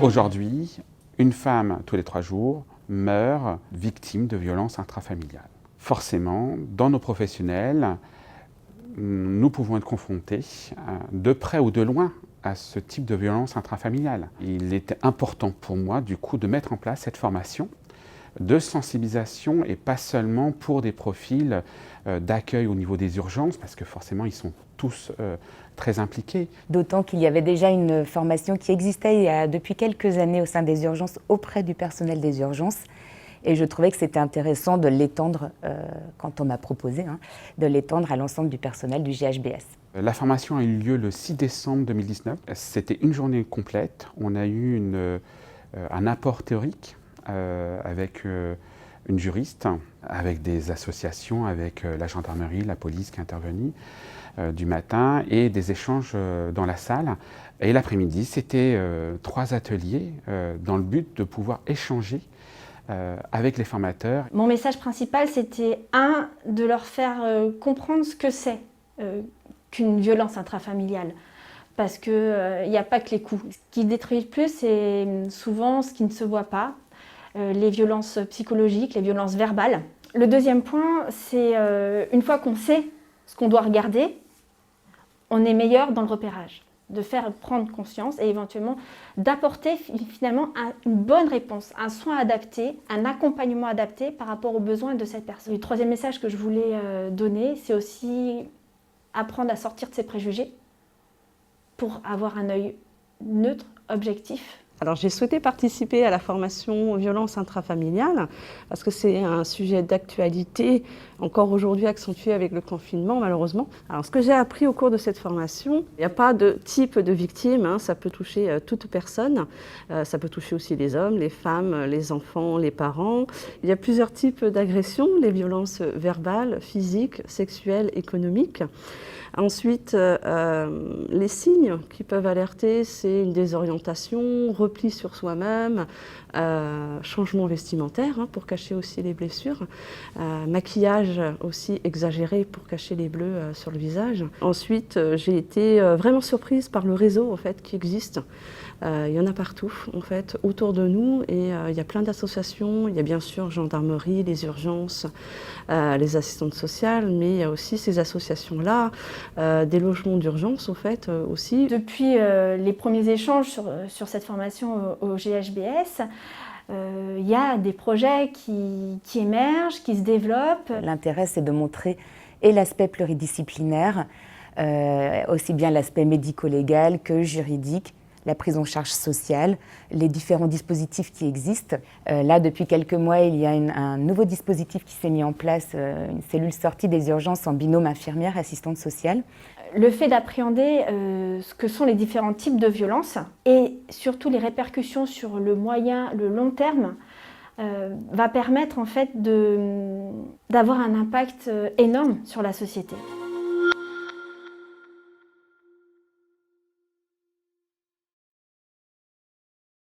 Aujourd'hui, une femme tous les 3 jours meurt victime de violences intrafamiliales. Forcément, dans nos professionnels, nous pouvons être confrontés de près ou de loin à ce type de violence intrafamiliale. Il était important pour moi du coup de mettre en place cette formation de sensibilisation et pas seulement pour des profils d'accueil au niveau des urgences, parce que forcément ils sont tous très impliqués. D'autant qu'il y avait déjà une formation qui existait depuis quelques années au sein des urgences auprès du personnel des urgences. Et je trouvais que c'était intéressant de l'étendre, quand on m'a proposé, de l'étendre à l'ensemble du personnel du GHBS. La formation a eu lieu le 6 décembre 2019. C'était une journée complète. On a eu un apport théorique avec une juriste, avec des associations, avec la gendarmerie, la police qui est intervenue du matin et des échanges dans la salle. Et l'après-midi, c'était 3 ateliers dans le but de pouvoir échanger avec les formateurs. Mon message principal, c'était de leur faire comprendre ce que c'est qu'une violence intrafamiliale. Parce qu'il n'y a pas que les coups. Ce qui détruit le plus, c'est souvent ce qui ne se voit pas, les violences psychologiques, les violences verbales. Le deuxième point, c'est une fois qu'on sait ce qu'on doit regarder, on est meilleur dans le repérage, de faire prendre conscience et éventuellement d'apporter finalement une bonne réponse, un soin adapté, un accompagnement adapté par rapport aux besoins de cette personne. Le troisième message que je voulais donner, c'est aussi apprendre à sortir de ses préjugés pour avoir un œil neutre, objectif. Alors j'ai souhaité participer à la formation violences intrafamiliales parce que c'est un sujet d'actualité encore aujourd'hui accentué avec le confinement malheureusement. Alors ce que j'ai appris au cours de cette formation, il n'y a pas de type de victime, ça peut toucher toute personne, ça peut toucher aussi les hommes, les femmes, les enfants, les parents. Il y a plusieurs types d'agressions, les violences verbales, physiques, sexuelles, économiques. Ensuite, les signes qui peuvent alerter, c'est une désorientation, repli sur soi-même, changement vestimentaire pour cacher aussi les blessures, maquillage aussi exagéré pour cacher les bleus sur le visage. Ensuite, j'ai été vraiment surprise par le réseau en fait, qui existe. Il y en a partout en fait, autour de nous et il y a plein d'associations. Il y a bien sûr gendarmerie, les urgences, les assistantes sociales, mais il y a aussi ces associations-là, des logements d'urgence en fait aussi. Depuis les premiers échanges sur cette formation au GHBS, il y a des projets qui émergent, qui se développent. L'intérêt, c'est de montrer et l'aspect pluridisciplinaire, aussi bien l'aspect médico-légal que juridique, la prise en charge sociale, les différents dispositifs qui existent. Là, depuis quelques mois, il y a un nouveau dispositif qui s'est mis en place, une cellule sortie des urgences en binôme infirmière-assistante sociale. Le fait d'appréhender ce que sont les différents types de violences et surtout les répercussions sur le moyen, le long terme va permettre en fait d'avoir un impact énorme sur la société.